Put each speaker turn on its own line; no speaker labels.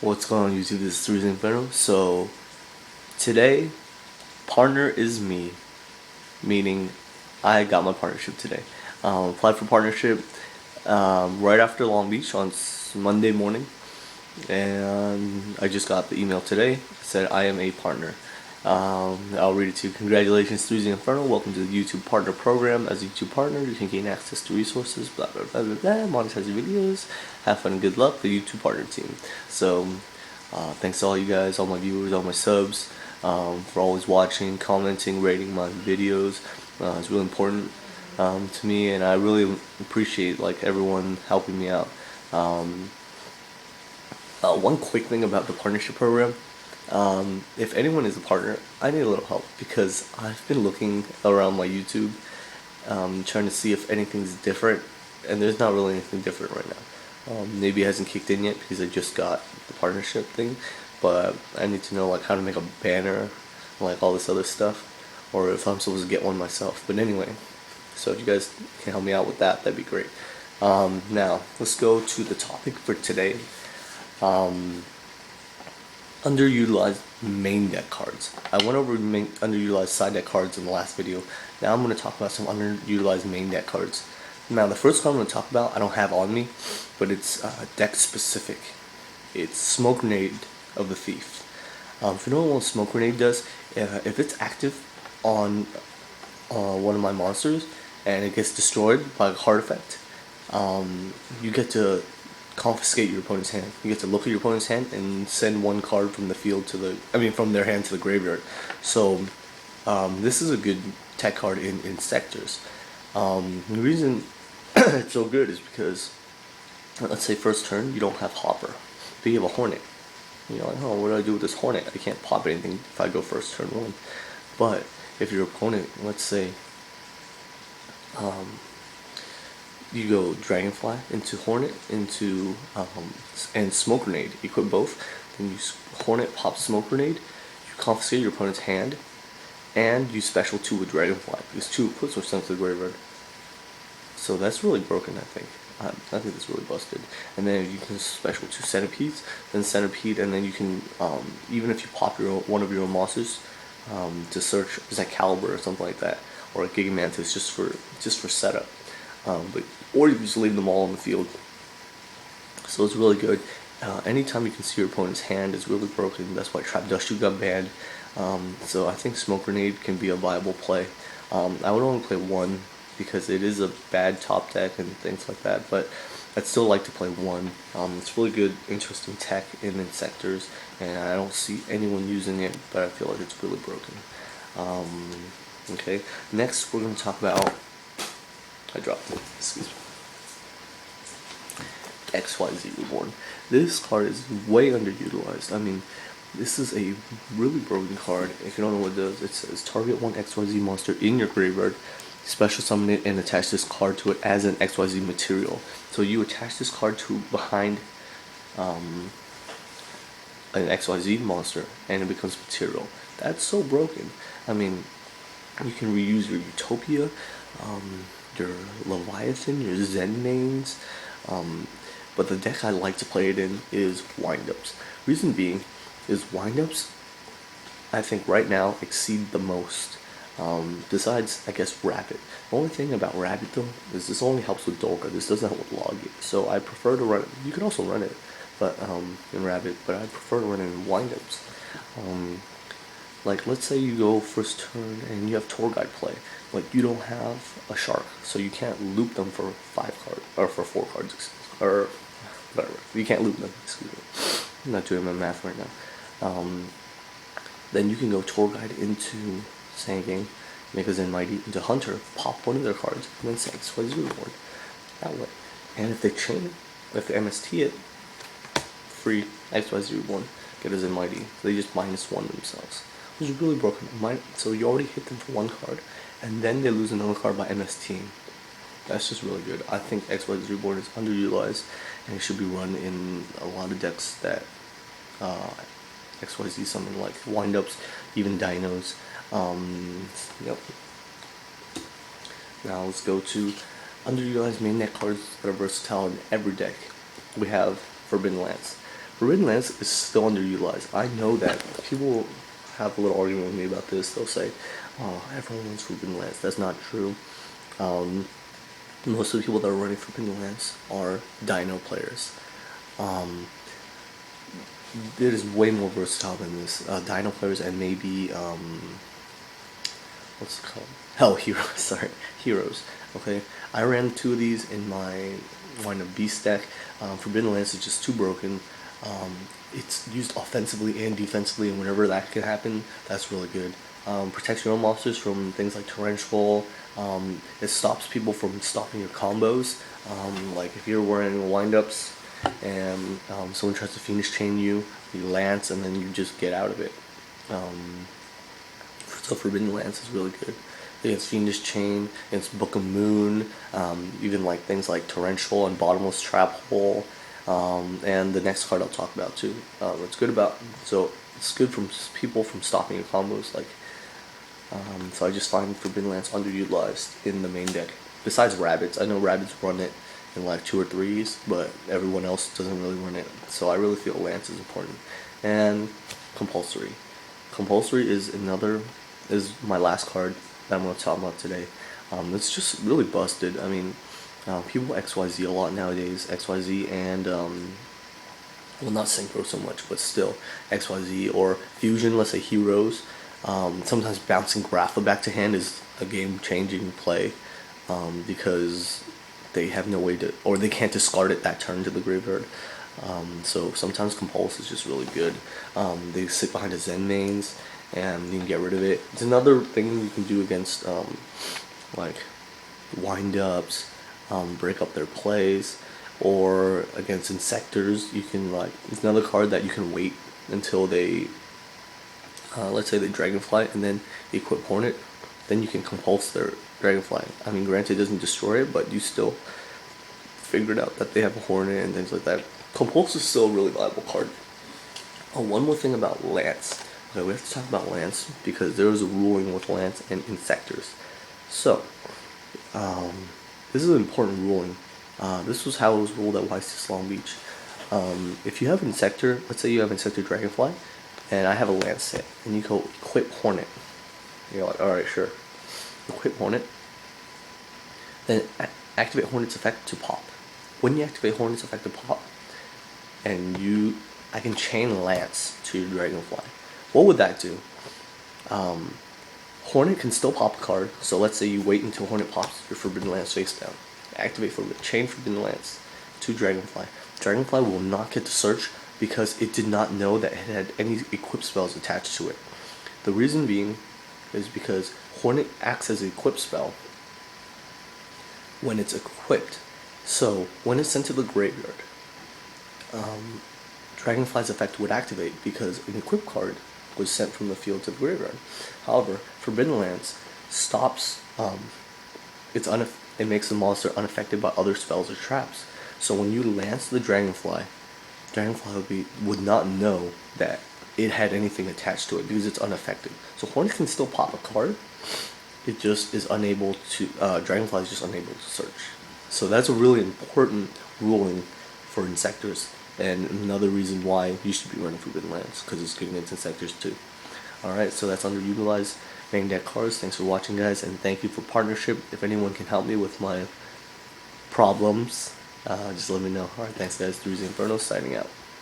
What's going on YouTube? This is 3zinferno. So today, partner is me, meaning I got my partnership today. Applied for partnership right after Long Beach on Monday morning, and I just got the email today. It said I am a partner. I'll read it to you. Congratulations, 3zinferno. Welcome to the YouTube Partner Program. As a YouTube partner, you can gain access to resources, blah blah blah blah blah, monetize your videos, have fun and good luck. The YouTube Partner team. So, thanks to all you guys, all my viewers, all my subs, for always watching, commenting, rating my videos. It's really important to me, and I really appreciate like everyone helping me out. One quick thing about the partnership program. If anyone is a partner, I need a little help because I've been looking around my YouTube, trying to see if anything's different, and there's not really anything different right now. Maybe it hasn't kicked in yet because I just got the partnership thing, but I need to know like how to make a banner, like all this other stuff, or if I'm supposed to get one myself. But anyway, so if you guys can help me out with that, that'd be great. Now let's go to the topic for today. Underutilized main deck cards. I went over underutilized side deck cards in the last video. Now I'm going to talk about some underutilized main deck cards. Now the first card I'm going to talk about I don't have on me, but it's deck specific. It's Smoke Grenade of the Thief. If you don't know what Smoke Grenade does, if it's active on one of my monsters and it gets destroyed by a card effect, you get to confiscate your opponent's hand. You get to look at your opponent's hand and send one card from the field to from their hand to the graveyard. So this is a good tech card in Inzektors. The reason it's so good is because, let's say first turn you don't have Hopper, but you have a Hornet. You're like, oh, what do I do with this Hornet? I can't pop anything if I go first turn one. But if your opponent, let's say, you go Dragonfly into Hornet into and Smoke Grenade. Equip both. Then you Hornet pop Smoke Grenade. You confiscate your opponent's hand, and you special 2 with Dragonfly because 2 equips are sent to the graveyard. So that's really broken, I think. I think that's really busted. And then you can special 2 Centipedes, then Centipede, and then you can even if you pop one of your own monsters to search, is that Caliber or something like that, or a Gigamantis just for setup. Or you can just leave them all on the field. So it's really good. Anytime you can see your opponent's hand is really broken. That's why Trap Dust Shoot got banned. So I think Smoke Grenade can be a viable play. I would only play one because it is a bad top deck and things like that, but I'd still like to play one. It's really good, interesting tech in Inzektors, and I don't see anyone using it, but I feel like it's really broken. Okay, next we're going to talk about, I dropped it, excuse me, XYZ Reborn. This card is way underutilized. I mean, this is a really broken card. If you don't know what it does, it says target one XYZ monster in your graveyard, special summon it, and attach this card to it as an XYZ material. So you attach this card to behind an XYZ monster, and it becomes material. That's so broken. I mean, you can reuse your Utopia, your Leviathan, your Zen names, but the deck I like to play it in is Windups. Reason being is Windups, I think right now exceed the most. Besides, I guess, Rabbit. The only thing about Rabbit though is this only helps with Dolga. This doesn't help with Logit. So I prefer to run it. You can also run it, but in Rabbit, but I prefer to run it in Windups. Like let's say you go first turn and you have Tour Guide play. Like you don't have a Shark, so you can't loop them for 5 cards or for 4 cards, or whatever. You can't loop them. Excuse me. I'm not doing my math right now. Then you can go Tour Guide into Tsang, make a Zen Mighty into Hunter, pop one of their cards, and then say XYZ Reborn. That way. And if they chain, if they MST it, free XYZ Reborn, get a Zen Mighty. They just -1 themselves. Which is really broken. So you already hit them for 1 card, and then they lose another card by MST. That's just really good. I think XYZ Reborn is underutilized, and it should be run in a lot of decks that XYZ summon, like Windups, even Dinos. Yep. Now let's go to underutilized main deck cards that are versatile in every deck. We have Forbidden Lance. Forbidden Lance is still underutilized. I know that people have a little argument with me about this. They'll say, "Oh, everyone wants Forbidden Lance." That's not true. Most of the people that are running Forbidden Lance are Dino players. It is way more versatile than this. Dino players and maybe what's it called? Hell, Heroes. Sorry, Heroes. Okay, I ran 2 of these in my Beast deck. Forbidden Lance is just too broken. It's used offensively and defensively, and whenever that can happen, that's really good. Protects your own monsters from things like Torrential. It stops people from stopping your combos. Like if you're wearing windups and someone tries to Fiendish Chain you, you Lance, and then you just get out of it. So Forbidden Lance is really good. Against Fiendish Chain, against Book of Moon, even like things like Torrential and Bottomless Trap Hole, and the next card I'll talk about too. It's good from people from stopping your combos. Like, so I just find Forbidden Lance underutilized in the main deck. Besides Rabbits, I know Rabbits run it in like 2 or 3s, but everyone else doesn't really run it. So I really feel Lance is important. And Compulsory. Compulsory is my last card that I'm going to talk about today. It's just really busted. I mean, people XYZ a lot nowadays. XYZ and, well, not Synchro so much, but still XYZ or Fusion, let's say Heroes. Sometimes bouncing Grapha back to hand is a game-changing play because they have no way to, or they can't discard it that turn to the graveyard. So sometimes Compulse is just really good. They sit behind a Zen mains, and you can get rid of it. It's another thing you can do against like wind-ups, break up their plays, or against Inzektors. You can it's another card that you can wait until they, let's say they Dragonfly and then equip Hornet, then you can Compulse their Dragonfly. I mean, granted, it doesn't destroy it, but you still figured out that they have a Hornet and things like that. Compulse is still a really valuable card. Oh, one more thing about Lance. Okay, we have to talk about Lance because there was a ruling with Lance and Inzektors. So, this is an important ruling. This was how it was ruled at YCS Long Beach. If you have Inzektor, let's say you have Inzektor Dragonfly, and I have a Lance set, and you go equip Hornet. You're like, alright, sure. Equip Hornet, then activate Hornet's effect to pop. When you activate Hornet's effect to pop, and I can chain Lance to your Dragonfly. What would that do? Hornet can still pop a card, so let's say you wait until Hornet pops your Forbidden Lance face down. Activate chain Forbidden Lance to Dragonfly. Dragonfly will not get to search because it did not know that it had any equip spells attached to it. The reason being is because Hornet acts as an equip spell when it's equipped. So when it's sent to the graveyard, Dragonfly's effect would activate because an equip card was sent from the field to the graveyard. However, Forbidden Lance stops, it makes the monster unaffected by other spells or traps. So when you lance the Dragonfly would not know that it had anything attached to it because it's unaffected. So Hornet can still pop a card, it just is unable to, Dragonfly is just unable to search. So that's a really important ruling for Inzektors, and another reason why you should be running Forbidden Lance, because it's giving it Inzektors too. Alright, so that's underutilized main deck cards. Thanks for watching, guys, and thank you for partnership. If anyone can help me with my problems, just let me know. Alright, thanks guys, 3zinferno signing out.